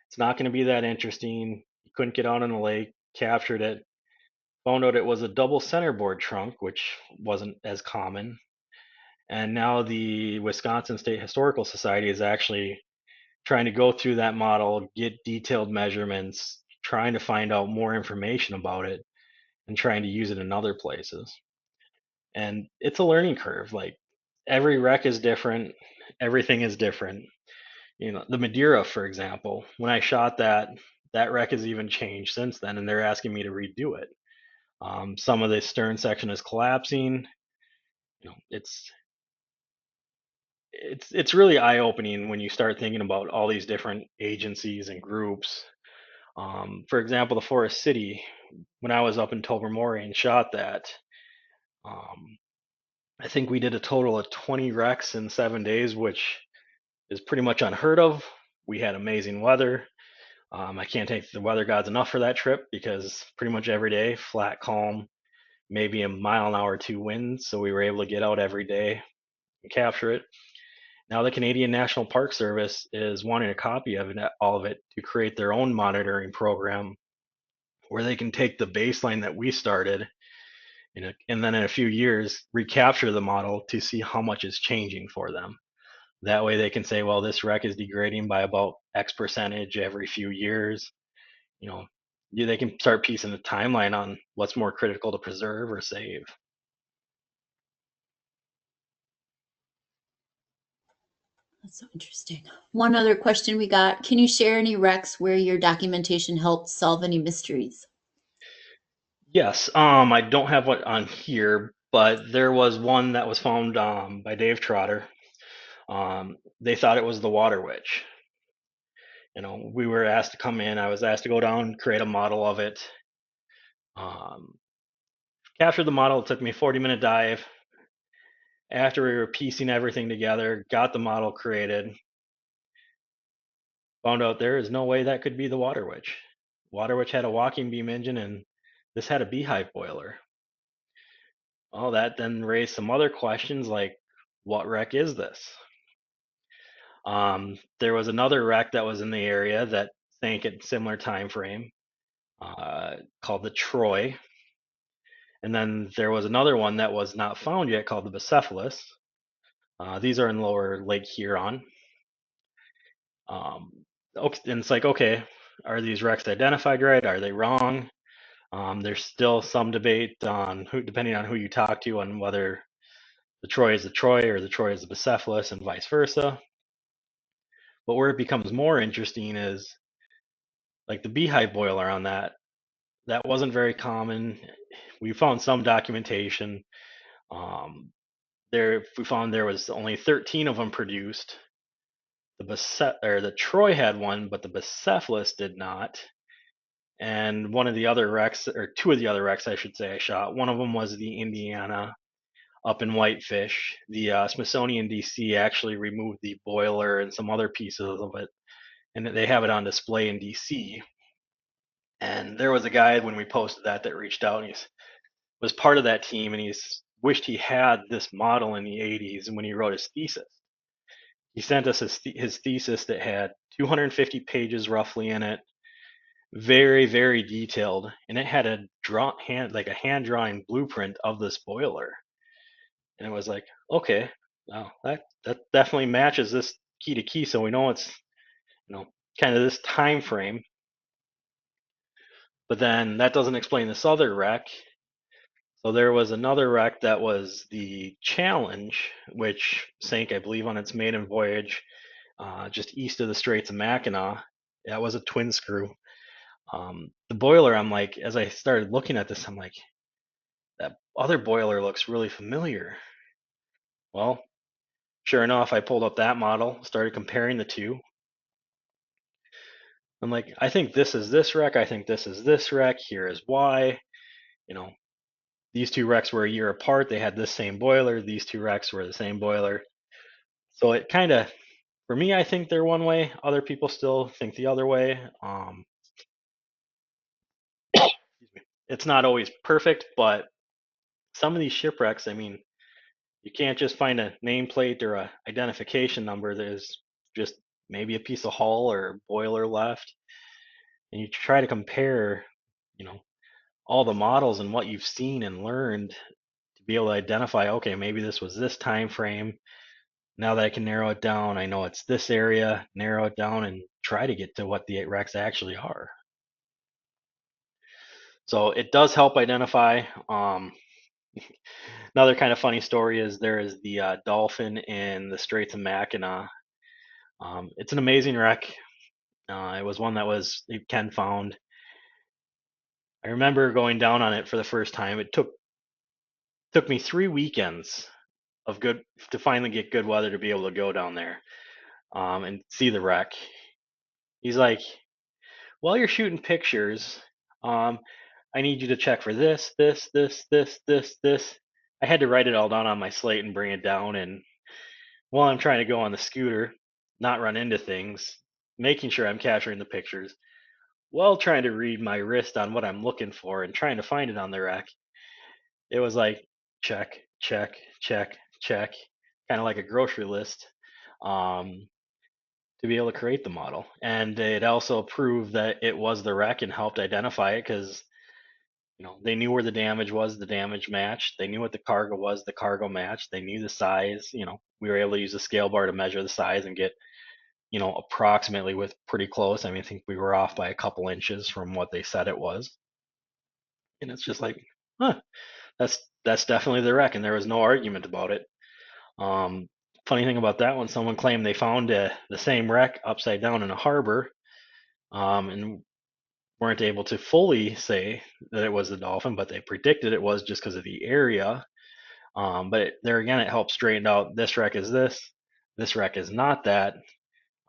Speaker 3: It's not going to be that interesting. He couldn't get out on the lake. Captured it. Found out it was a double centerboard trunk, which wasn't as common. And now the Wisconsin State Historical Society is actually trying to go through that model, get detailed measurements, trying to find out more information about it, and trying to use it in other places. And it's a learning curve. Like every wreck is different, everything is different. The Madeira, for example, when I shot that wreck has even changed since then, and they're asking me to redo it. Some of the stern section is collapsing. It's really eye-opening when you start thinking about all these different agencies and groups. For example, the Forest City, when I was up in Tobermory and shot that, um, I think we did a total of 20 wrecks in 7 days, which is pretty much unheard of. We had amazing weather. I can't thank the weather gods enough for that trip because pretty much every day, flat, calm, maybe a mile an hour or two winds. So we were able to get out every day and capture it. Now the Canadian National Park Service is wanting a copy of all of it to create their own monitoring program where they can take the baseline that we started and then in a few years recapture the model to see how much is changing for them. That way they can say, well, this wreck is degrading by about X percentage every few years. They can start piecing the timeline on what's more critical to preserve or save.
Speaker 2: That's so interesting. One other question we got. Can you share any wrecks where your documentation helped solve any mysteries?
Speaker 3: Yes, I don't have what on here, but there was one that was found by Dave Trotter. They thought it was the water witch. We were asked to come in. I was asked to go down, create a model of it. Captured the model. It took me a 40-minute dive. After we were piecing everything together, got the model created, found out there is no way that could be the water witch. Water witch had a walking beam engine, and this had a beehive boiler. Well, that then raised some other questions like, what wreck is this? There was another wreck that was in the area that sank at similar time frame, called the Troy. And then there was another one that was not found yet called the Bucephalus. These are in lower Lake Huron. And it's like, okay, are these wrecks identified right? Are they wrong? There's still some debate on depending on who you talk to, on whether the Troy is the Troy or the Troy is the Bucephalus and vice versa. But where it becomes more interesting is like the beehive boiler on that. That wasn't very common. We found some documentation. We found there was only 13 of them produced. The Troy had one, but the Bucephalus did not. And one of the other wrecks, or two of the other wrecks, I should say, I shot. One of them was the Indiana up in Whitefish. The Smithsonian DC actually removed the boiler and some other pieces of it, and they have it on display in DC. And there was a guy when we posted that reached out, and he was part of that team, and he's wished he had this model in the 80s. And when he wrote his thesis, he sent us his thesis that had 250 pages roughly in it, very, very detailed, and it had a hand drawing blueprint of this boiler. And it was like, okay, wow, that definitely matches this key to key, so we know it's kind of this time frame. But then that doesn't explain this other wreck. So there was another wreck that was the Challenge, which sank, I believe, on its maiden voyage just east of the Straits of Mackinac. That was a twin screw. The boiler, I'm like, as I started looking at this, I'm like, that other boiler looks really familiar. Well, sure enough, I pulled up that model, started comparing the two. I'm like, I think this is this wreck. I think this is this wreck. Here is why. These two wrecks were a year apart. They had this same boiler. These two wrecks were the same boiler. So it kind of, for me, I think they're one way. Other people still think the other way. It's not always perfect, but some of these shipwrecks, I mean, you can't just find a nameplate or a identification number. There's just maybe a piece of hull or boiler left, and you try to compare, you know, all the models and what you've seen and learned to be able to identify, okay, maybe this was this time frame. Now that I can narrow it down, I know it's this area, narrow it down and try to get to what the wrecks actually are. So it does help identify. Another kind of funny story is there is the dolphin in the Straits of Mackinac. It's an amazing wreck. It was one that Ken found. I remember going down on it for the first time. It took me 3 weekends of good to finally get good weather to be able to go down there and see the wreck. He's like, while you're shooting pictures, I need you to check for this, this, this, this, this, this. I had to write it all down on my slate and bring it down. And while I'm trying to go on the scooter, not run into things, making sure I'm capturing the pictures, while trying to read my wrist on what I'm looking for and trying to find it on the rack, it was like check, check, check, check, kind of like a grocery list um, to be able to create the model. And it also proved that it was the wreck and helped identify it because they knew where the damage was, the damage matched. They knew what the cargo was, the cargo matched. They knew the size. We were able to use a scale bar to measure the size and get approximately with pretty close. I mean, I think we were off by a couple inches from what they said it was. And it's just like, huh, that's definitely the wreck, and there was no argument about it. Funny thing about that one, someone claimed they found the same wreck upside down in a harbor, and weren't able to fully say that it was the dolphin, but they predicted it was just because of the area. But there again, it helped straighten out this wreck is this wreck is not that.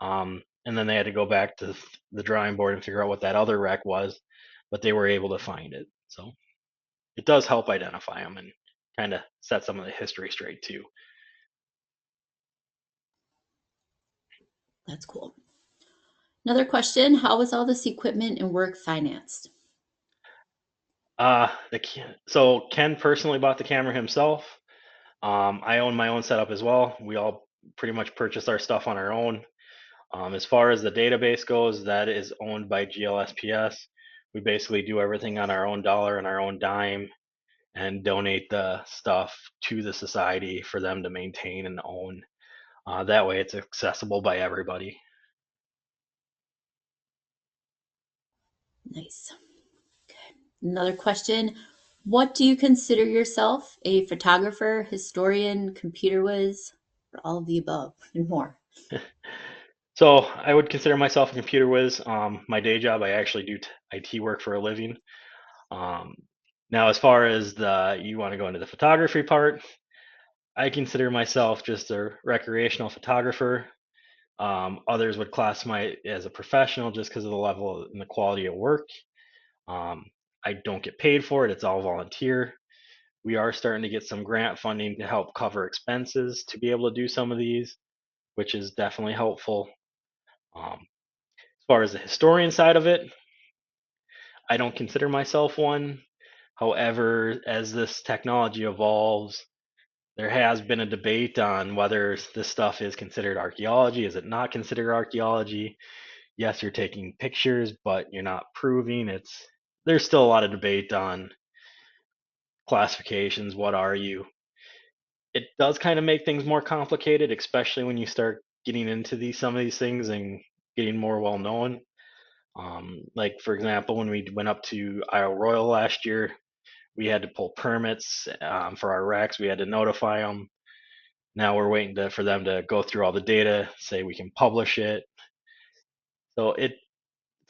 Speaker 3: And then they had to go back to the drawing board and figure out what that other wreck was, but they were able to find it. So it does help identify them and kind of set some of the history straight too.
Speaker 2: That's cool. Another question, how was all this equipment and work financed?
Speaker 3: So Ken personally bought the camera himself. I own my own setup as well. We all pretty much purchased our stuff on our own. As far as the database goes, that is owned by GLSPS. We basically do everything on our own dollar and our own dime and donate the stuff to the society for them to maintain and own. That way it's accessible by everybody.
Speaker 2: Nice. Okay. Another question, what do you consider yourself? A photographer, historian, computer whiz, or all of the above and more?
Speaker 3: So I would consider myself a computer whiz. My day job, I actually do IT work for a living. Now, as far as you want to go into the photography part, I consider myself just a recreational photographer. Others would classify it as a professional just because of the level and the quality of work. I don't get paid for it. It's all volunteer. We are starting to get some grant funding to help cover expenses to be able to do some of these, which is definitely helpful. As far as the historian side of it, I don't consider myself one. However, as this technology evolves, there has been a debate on whether this stuff is considered archaeology. Is it not considered archaeology? Yes, you're taking pictures, but you're not proving. There's still a lot of debate on classifications. What are you? It does kind of make things more complicated, especially when you start getting into some of these things and getting more well known. Like for example, when we went up to Isle Royal last year, we had to pull permits for our wrecks. We had to notify them. Now we're waiting for them to go through all the data, say we can publish it. So it's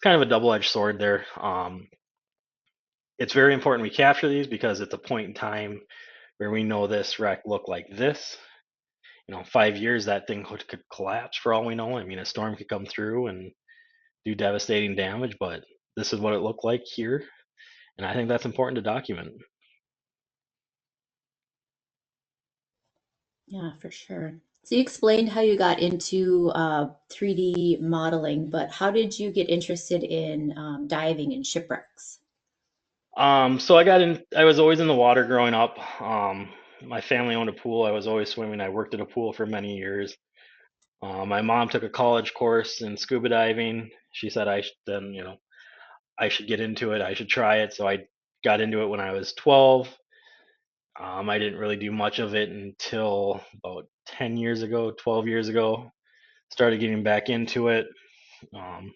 Speaker 3: kind of a double-edged sword there. It's very important we capture these because it's a point in time where we know this wreck looked like this. 5 years that thing could collapse for all we know. I mean, a storm could come through and do devastating damage, but this is what it looked like here. And I think that's important to document.
Speaker 2: Yeah, for sure. So you explained how you got into 3D modeling, but how did you get interested in diving and shipwrecks?
Speaker 3: So I was always in the water growing up. My family owned a pool. I was always swimming. I worked at a pool for many years. My mom took a college course in scuba diving. She said I should get into it. I should try it. So I got into it when I was 12. I didn't really do much of it until about 10 years ago, 12 years ago. Started getting back into it, um,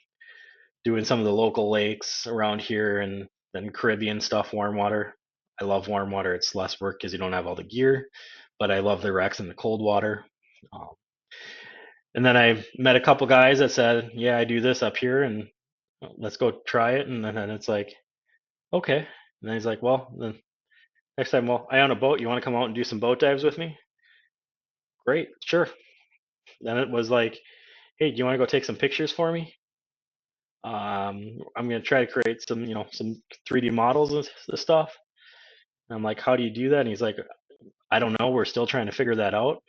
Speaker 3: doing some of the local lakes around here and then Caribbean stuff, warm water. I love warm water. It's less work because you don't have all the gear, but I love the wrecks in the cold water. Um, and then I met a couple guys that said, "Yeah, I do this up here, and let's go try it." And then it's like, "Okay." And then he's like, "Well, then next time, well, I own a boat. You want to come out and do some boat dives with me?" Great, sure. Then it was like, "Hey, do you want to go take some pictures for me? I'm gonna try to create some 3D models of the stuff." And I'm like, "How do you do that?" And he's like, "I don't know. We're still trying to figure that out.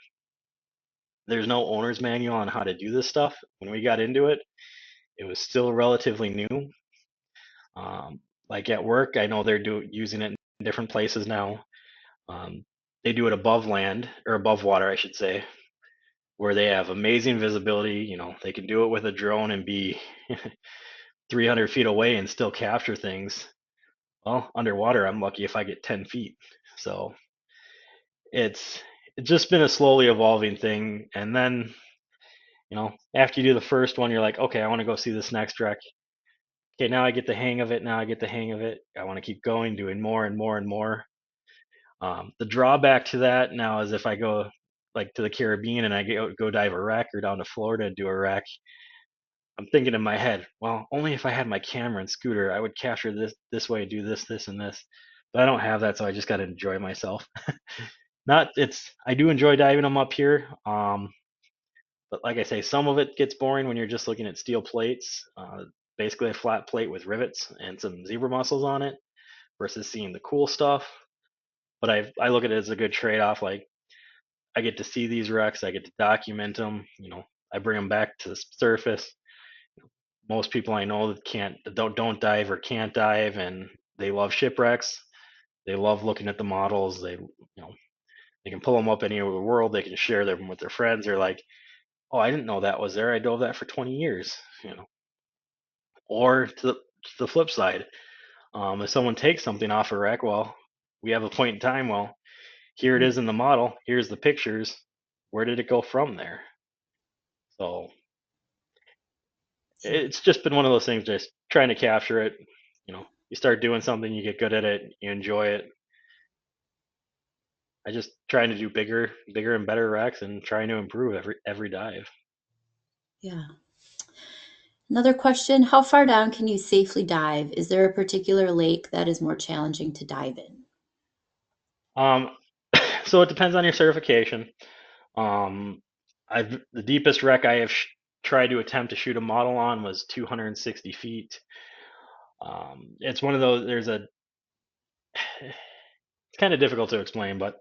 Speaker 3: There's no owner's manual on how to do this stuff." When we got into it, it was still relatively new. Um, like at work, I know using it in different places now. Um, they do it above land or above water, I should say, where they have amazing visibility. They can do it with a drone and be 300 feet away and still capture things. Well, underwater, I'm lucky if I get 10 feet. So it's it's just been a slowly evolving thing. And then, after you do the first one, you're like, okay, I want to go see this next wreck. Okay, now I get the hang of it. Now I get the hang of it. I want to keep going, doing more and more and more. The drawback to that now is if I go like to the Caribbean and I go dive a wreck or down to Florida and do a wreck, I'm thinking in my head, well, only if I had my camera and scooter, I would capture this way, do this, and this. But I don't have that, so I just got to enjoy myself. Not it's I do enjoy diving them up here. But like I say, some of it gets boring when you're just looking at steel plates, basically a flat plate with rivets and some zebra mussels on it, versus seeing the cool stuff. But I look at it as a good trade-off. Like I get to see these wrecks, I get to document them. I bring them back to the surface. Most people I know that don't dive or can't dive, and they love shipwrecks. They love looking at the models. They can pull them up anywhere in the world. They can share them with their friends. They're like, "Oh, I didn't know that was there. I dove that for 20 years." Or to the flip side, if someone takes something off a wreck, well, we have a point in time. Well, here it is in the model. Here's the pictures. Where did it go from there? So it's just been one of those things, just trying to capture it. You start doing something, you get good at it, you enjoy it. I just trying to do bigger and better wrecks and trying to improve every dive.
Speaker 2: Yeah. Another question, how far down can you safely dive? Is there a particular lake that is more challenging to dive in?
Speaker 3: Um, so it depends on your certification. Um, the deepest wreck I have tried to attempt to shoot a model on was 260 feet. It's one of those. It's kind of difficult to explain, but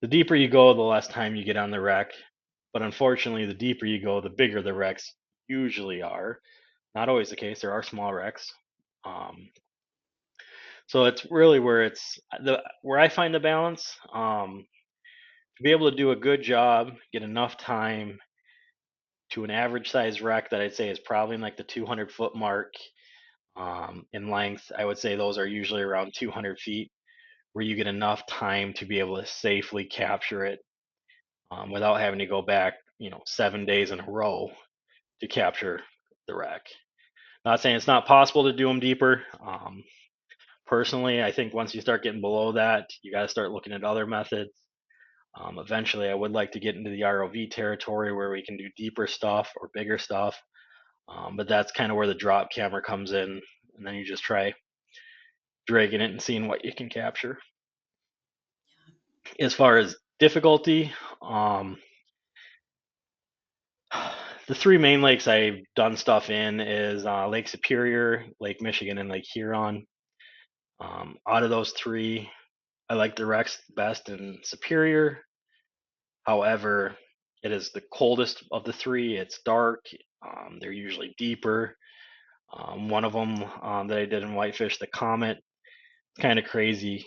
Speaker 3: the deeper you go, the less time you get on the wreck. But unfortunately, the deeper you go, the bigger the wrecks usually are. Not always the case. There are small wrecks. Um, so it's really where I find the balance. To be able to do a good job, get enough time to an average size wreck that I'd say is probably in like the 200-foot mark in length. I would say those are usually around 200 feet, where you get enough time to be able to safely capture it without having to go back, 7 days in a row to capture the wreck. Not saying it's not possible to do them deeper. Personally, I think once you start getting below that, you got to start looking at other methods. Eventually, I would like to get into the ROV territory where we can do deeper stuff or bigger stuff. But that's kind of where the drop camera comes in, and then you just try dragging it and seeing what you can capture. As far as difficulty, the three main lakes I've done stuff in is Lake Superior, Lake Michigan, and Lake Huron. Out of those three, I like the wrecks best in Superior. However, it is the coldest of the three. It's dark. They're usually deeper. One of them that I did in Whitefish, the Comet, kind of crazy.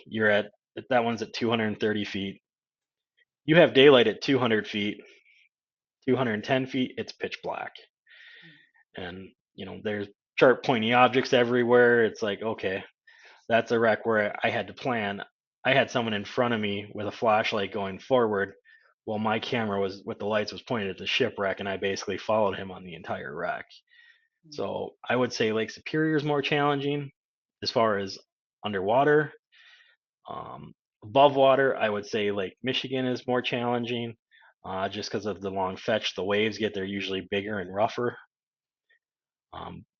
Speaker 3: That one's at 230 feet. You have daylight at 200 feet, 210 feet, it's pitch black. And, there's sharp pointy objects everywhere. It's like, okay, that's a wreck where I had to plan. I had someone in front of me with a flashlight going forward while my camera was with the lights was pointed at the shipwreck, and I basically followed him on the entire wreck. So I would say Lake Superior is more challenging as far as underwater. Above water, I would say Lake Michigan is more challenging, just because of the long fetch the waves get. They're usually bigger and rougher.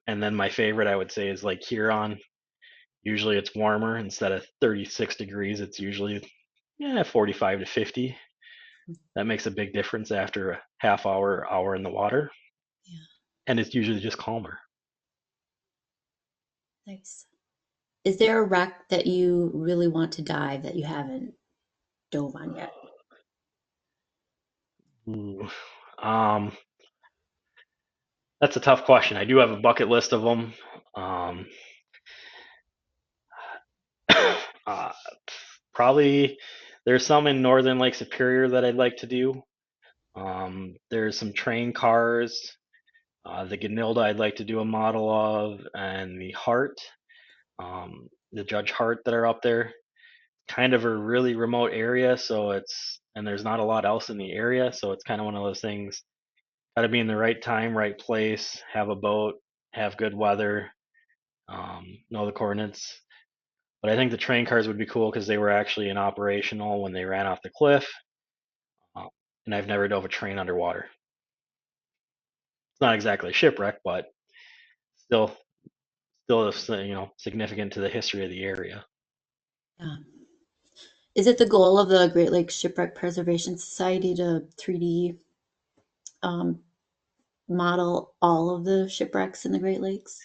Speaker 3: And then my favorite, I would say, is Lake Huron. Usually it's warmer. Instead of 36 degrees, it's usually 45 to 50. That makes a big difference after a half hour in the water.
Speaker 2: Yeah.
Speaker 3: And it's usually just calmer.
Speaker 2: Nice. Is there a wreck that you really want to dive that you haven't dove on yet?
Speaker 3: Ooh. That's a tough question. I do have a bucket list of them. Uh, Probably there's some in northern Lake Superior that I'd like to do. There's some train cars. The Ganilda I'd like to do a model of, and the Hart, the Judge Hart that are up there. Kind of a really remote area, and there's not a lot else in the area, so it's kind of one of those things. Got to be in the right time, right place, have a boat, have good weather, know the coordinates. But I think the train cars would be cool because they were actually in operational when they ran off the cliff. Uh, and I've never dove a train underwater. It's not exactly a shipwreck, but still, significant to the history of the area.
Speaker 2: Yeah. Is it the goal of the Great Lakes Shipwreck Preservation Society to 3D model all of the shipwrecks in the Great Lakes?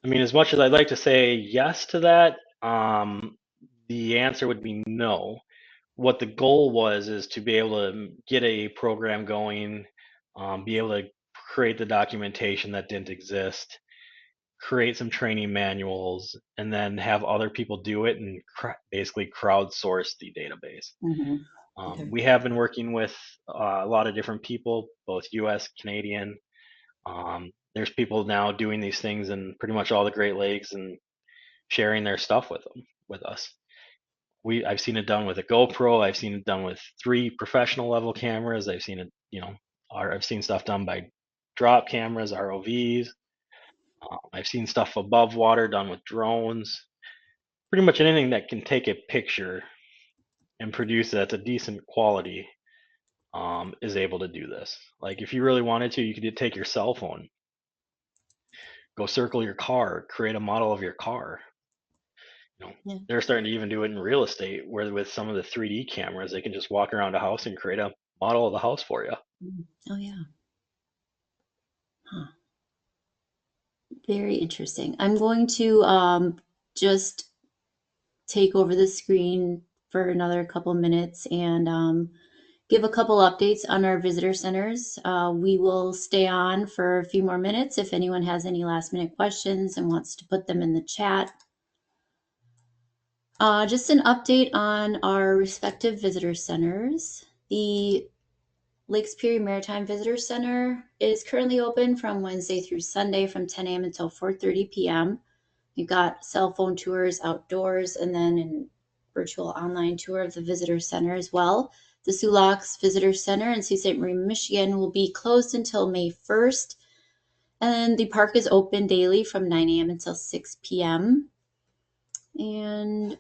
Speaker 3: I mean, as much as I'd like to say yes to that, the answer would be no. What the goal was is to be able to get a program going, be able to create the documentation that didn't exist, create some training manuals, and then have other people do it and basically crowdsource the database.
Speaker 2: Okay.
Speaker 3: We have been working with a lot of different people, both US, Canadian. There's people now doing these things in pretty much all the Great Lakes and sharing their stuff with us. I've seen it done with a GoPro. I've seen it done with 3 professional level cameras. I've seen it, I've seen stuff done by drop cameras, ROVs. I've seen stuff above water done with drones. Pretty much anything that can take a picture and produce it at a decent quality is able to do this. Like if you really wanted to, you could take your cell phone, go circle your car, create a model of your car.
Speaker 2: Yeah.
Speaker 3: They're starting to even do it in real estate, where with some of the 3D cameras, they can just walk around a house and create a model of the house for you.
Speaker 2: Oh, yeah. Huh. Very interesting. I'm going to just take over the screen for another couple minutes and give a couple updates on our visitor centers. We will stay on for a few more minutes if anyone has any last minute questions and wants to put them in the chat. Just an update on our respective visitor centers. The Lake Superior Maritime Visitor Center is currently open from Wednesday through Sunday from 10 a.m. until 4:30 p.m. You've got cell phone tours outdoors and then a virtual online tour of the visitor center as well. The Sioux Locks Visitor Center in Sault Ste. Marie, Michigan will be closed until May 1st. And the park is open daily from 9 a.m. until 6 p.m. And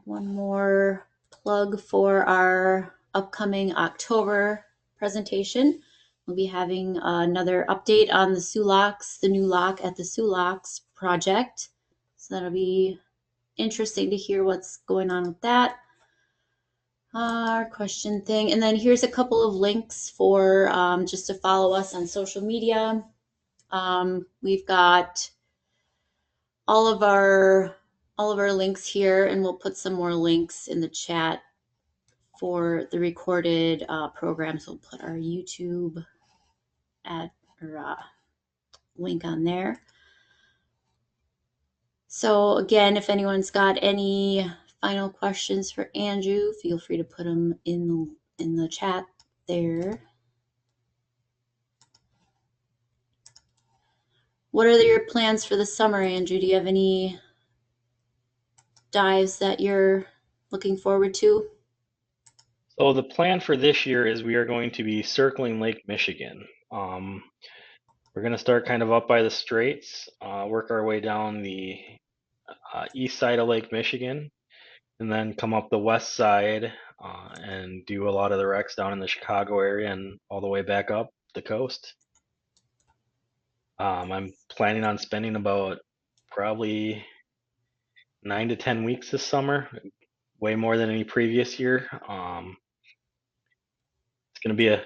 Speaker 2: one more plug for our upcoming October presentation. We'll be having another update on the Sioux Locks, the new lock at the Sioux Locks project. So that'll be interesting to hear what's going on with that. Our question thing. And then here's a couple of links for just to follow us on social media. We've got all of our links here, and we'll put some more links in the chat for the recorded programs. We'll put our YouTube link on there. So again, if anyone's got any final questions for Andrew, feel free to put them in the chat there. What are your plans for the summer, Andrew? Do you have any dives that you're looking forward to?
Speaker 3: So the plan for this year is we are going to be circling Lake Michigan. We're going to start kind of up by the Straits, work our way down the east side of Lake Michigan, and then come up the west side and do a lot of the wrecks down in the Chicago area and all the way back up the coast. I'm planning on spending about probably 9 to 10 weeks this summer, way more than any previous year. It's going to be a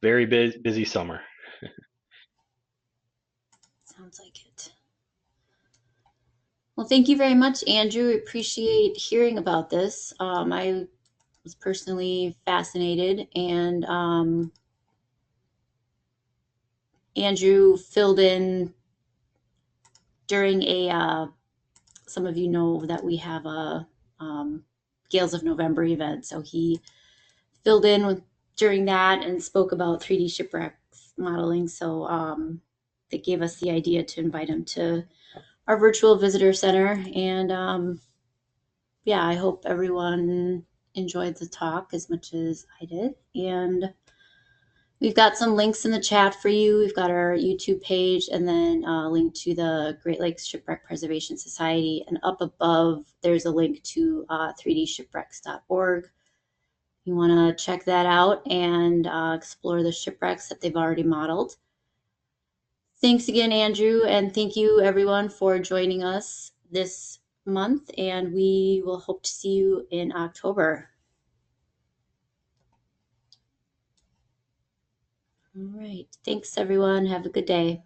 Speaker 3: very busy summer.
Speaker 2: Sounds like it. Well, thank you very much, Andrew. I appreciate hearing about this. I was personally fascinated, and Andrew filled in during a, some of you know that we have a Gales of November event, so he filled in during that and spoke about 3D Shipwrecks modeling. So they gave us the idea to invite him to our virtual visitor center. And yeah, I hope everyone enjoyed the talk as much as I did. And we've got some links in the chat for you. We've got our YouTube page and then a link to the Great Lakes Shipwreck Preservation Society. And up above, there's a link to 3dshipwrecks.org. You want to check that out and explore the shipwrecks that they've already modeled. Thanks again, Andrew, and thank you everyone for joining us this month, and we will hope to see you in October. All right. Thanks, everyone. Have a good day.